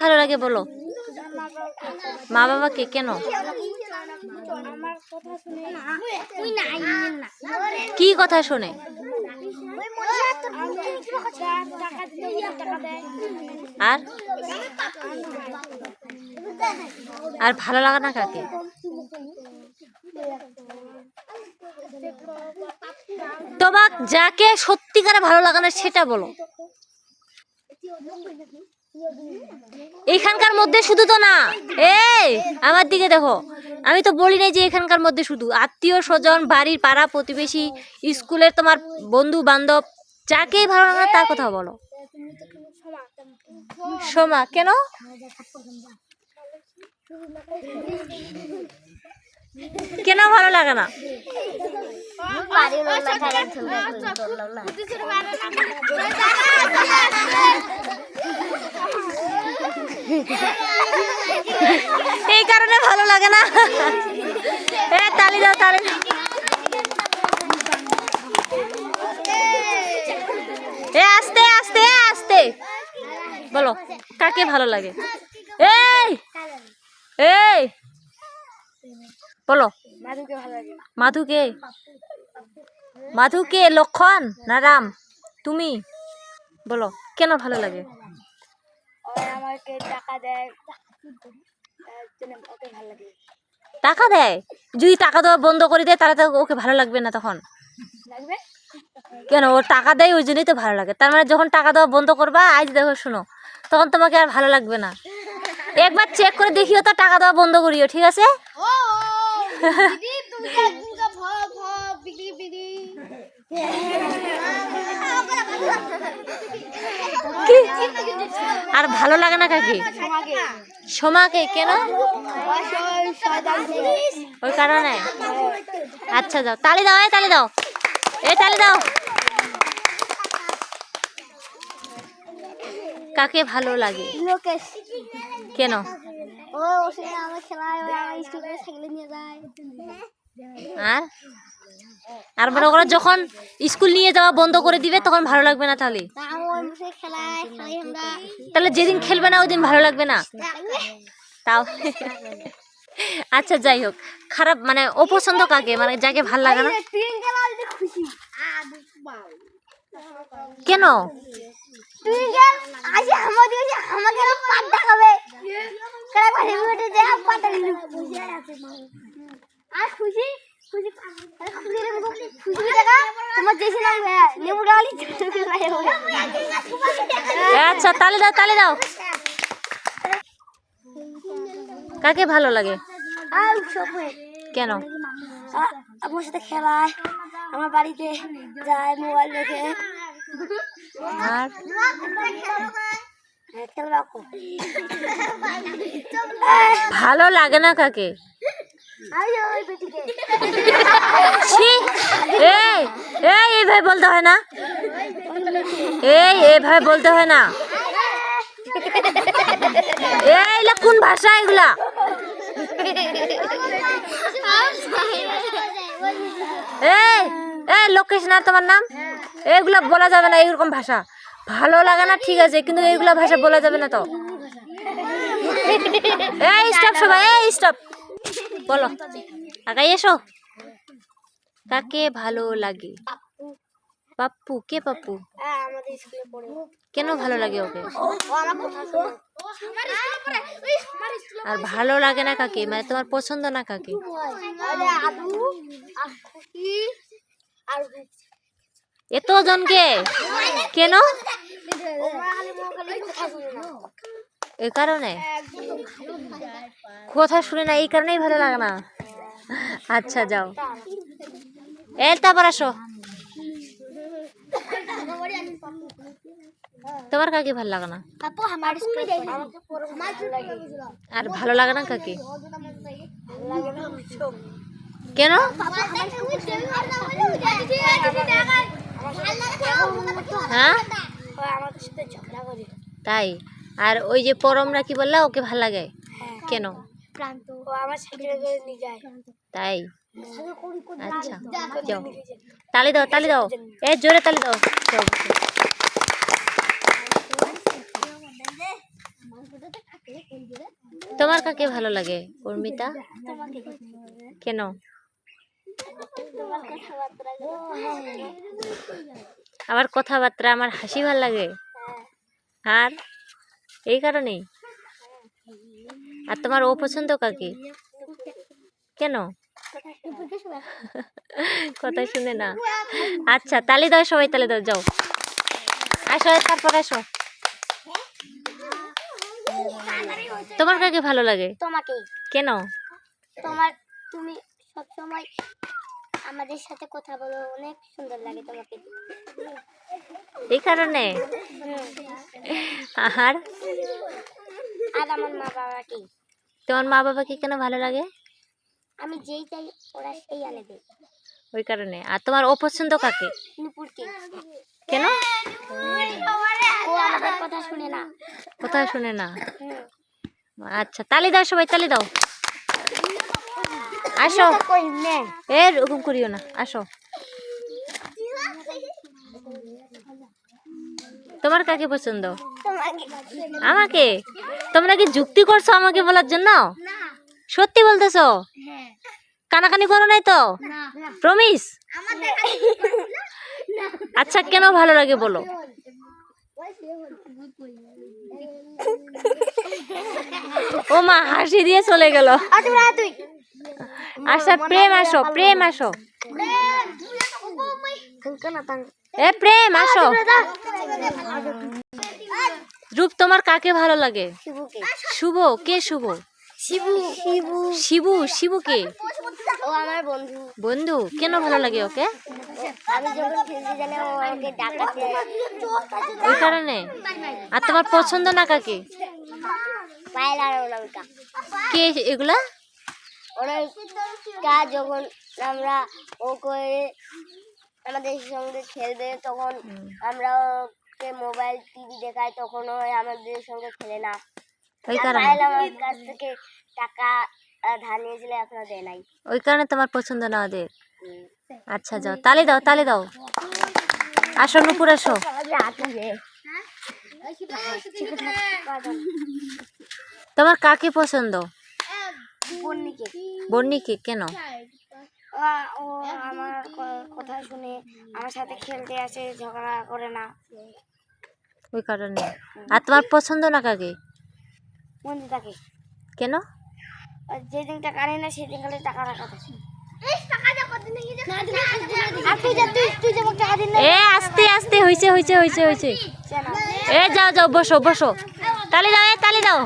ভালো লাগে বলো? মা বাবাকে কেন? কি কথা শোনে? আর আর ভালো লাগে না কাকে? তোমাক যাকে সত্যিকারে ভালো লাগে না সেটা বলো। এখানকার মধ্যে শুধু তো না, এই আমার দিকে দেখো, আমি তো বলি নাই যে এখানকার মধ্যে শুধু আত্মীয় স্বজন, বাড়ির পাড়া প্রতিবেশী, স্কুলের তোমার বন্ধু বান্ধব, যাকেই ভালো লাগে না তার কথা বলো। সোমা কেন? কেন ভালো লাগে না? এই কারণে ভালো লাগে না। তালি দাও, তালি দাও। আস্তে আস্তে আস্তে বলো, কাকে ভালো লাগে? এই এই বলো। মাধুকে? মাধুকে লক্ষণ না রাম? তুমি বলো কেন ভালো লাগে? আমাকে টাকা দেয়, টাকা দেয়? যদি টাকা দেওয়া বন্ধ করে দেয় তাহলে তো ওকে ভালো লাগবে না। তখন লাগবে কেন? ও টাকা দেয় ওই জন্যই তো ভালো লাগে। তার মানে যখন টাকা দেওয়া বন্ধ করবা, আজ দেখো শোনো, তখন তোমাকে আর ভালো লাগবে না। একবার চেক করে দেখিও তো, টাকা দেওয়া বন্ধ করিও, ঠিক আছে? আর ভালো লাগে না কাকে? সোমাকে কেন? ওই কারণে? আচ্ছা যাও, তালি দাও, তালি দাও, তালি দাও। কাকে ভালো লাগে? লোকেশ। কেন? ও ওখানে আমার খেলায়, আমার স্কুলে সাইকেলে নিয়ে যায়। আর আর মনে করো যখন স্কুল নিয়ে যাওয়া বন্ধ করে দিবে তখন ভালো লাগবে না? তাহলে তাহলে যেদিন খেলবে না ওই দিন ভালো লাগবে না? তাও আচ্ছা যাই হোক, খারাপ মানে অপছন্দ কাকে, মানে যাকে ভাল লাগে না? কেন? আচ্ছা তালি দাও, তালি দাও। কাকে ভালো লাগে? কেন? আমার সাথে খেলায়, আমার বাড়িতে যায়, মোবাইল দেখে। আর ভালো লাগে না কাকে? এইভাবে বলতে হয় না, এইভাবে বলতে হয় না। এইগুলা কোন ভাষা? এগুলা লোকেশ না তোমার নাম? এগুলা বলা যাবে না, এইরকম ভাষা। ভালো লাগে না ঠিক আছে, কিন্তু এইগুলা ভাষা বলা যাবে না তো। স্টপ সবাই, স্টপ। বলো, আগাই এসো। কাকে ভালো লাগে? পাপ্পু? কে পাপ্পু? কেন ভালো লাগে ওকে? আর ভালো লাগে না কাকে, মানে তোমার পছন্দ না কাকে? এত জনকে কেন? এই কারণে কথা শুনে না, এই কারণেই ভালো লাগে না। আচ্ছা যাও, তারপর আসো। তোমার কাকে ভালো লাগে না? আর ভালো লাগে না কাকে? কেন? হ্যাঁ তাই? আর ওই যে পরমরা কি বললা, ওকে ভাল লাগে কেন? তাই? আচ্ছা যাও, তালি দাও, তালি দাও, জোরে তালি দাও। তোমার কাকে ভালো লাগে উর্মিতা? তোমাকে কেন? তোমার কথাবার্তা আমার কথাবার্তা, আমার হাসি ভাল লাগে, আর এই কারণেই। আর তোমার অপছন্দ কাকে? কেন? কথা শুনে না। আচ্ছা, তালি দাও সবাই, তালি দাও, যাও আসো, তারপর আসো। তোমার কাকে ভালো লাগে? তোমাকে কেন? তুমি সবসময় আমাদের সাথে কথা বলো, অনেক সুন্দর লাগে তোমাকে। এই কারণে। আর আর আমার মা বাবাকে, তোমার মা বাবাকে কেন ভালো লাগে? আমি যেই চাই ওরা সেই আনে দেয়। ওই কারণে। আর তোমার অপছন্দ কাকে? নুপুরকে। কেন? ও আমাদের কথা শুনে না। কথা শুনে না। আচ্ছা, তালি দাও সবাই, তালি দাও। আসো, এরকম করিও না, আসো। তোমার কাকে পছন্দ? আমাকে? তোমরা কি যুক্তি করছো আমাকে বলার জন্য? সত্যি বলতেছো? কানাকানি করো নাই তো? প্রমিস? আচ্ছা, কেন ভালো লাগে বলো? ও মা, হাসি দিয়ে চলে গেল। আচ্ছা, প্রেম আসো, প্রেম আসো। এ প্রেম আসো। রূপ, তোমার কাকে ভালো লাগে? শুভ? কে শুভ? শিবু। শিবু। শিবু? শিবু কে? ও আমার বন্ধু। বন্ধু? কেন ভালো লাগে ওকে? আমি যখন খেলতে জানি ও আমাকে ডাকাতে। ওই কারণে। আর তোমার পছন্দ না কাকে? পায়েল আর অনামিকা। কে এগুলা? অনামিকা যখন আমরা ও করে আমাদের সঙ্গে খেলবে, তখন আমরা ওকে মোবাইল টিভি দেখাই, তখন ও আমাদের সঙ্গে খেলে না। ওই কারণে। পায়েল আমার কাছ থেকে টাকা ধার নিয়েছিল, এখনো দেয় নাই। ওই কারণে তোমার পছন্দ না ওদের। আচ্ছা, যাও, তালি দাও, তালি দাও। আসো নুপুর, আসো। তোমার কাকে পছন্দ? বন্নিকে? কেন? ও আমার কথা শুনে আমার সাথে খেলতে আসে, ঝগড়া করে না। ওই কারণে। আর তোমার পছন্দ না কাকে? বন্ধুটাকে। কেন? যেদিন টাকা আনে না সেদিন খালি টাকা রাখা থাকে। এ আস্তে আস্তে, হয়েছে হয়েছে হয়েছে হয়েছে। এ যাও যাও, বসো বসো, তালি দাও, এ তালি দাও।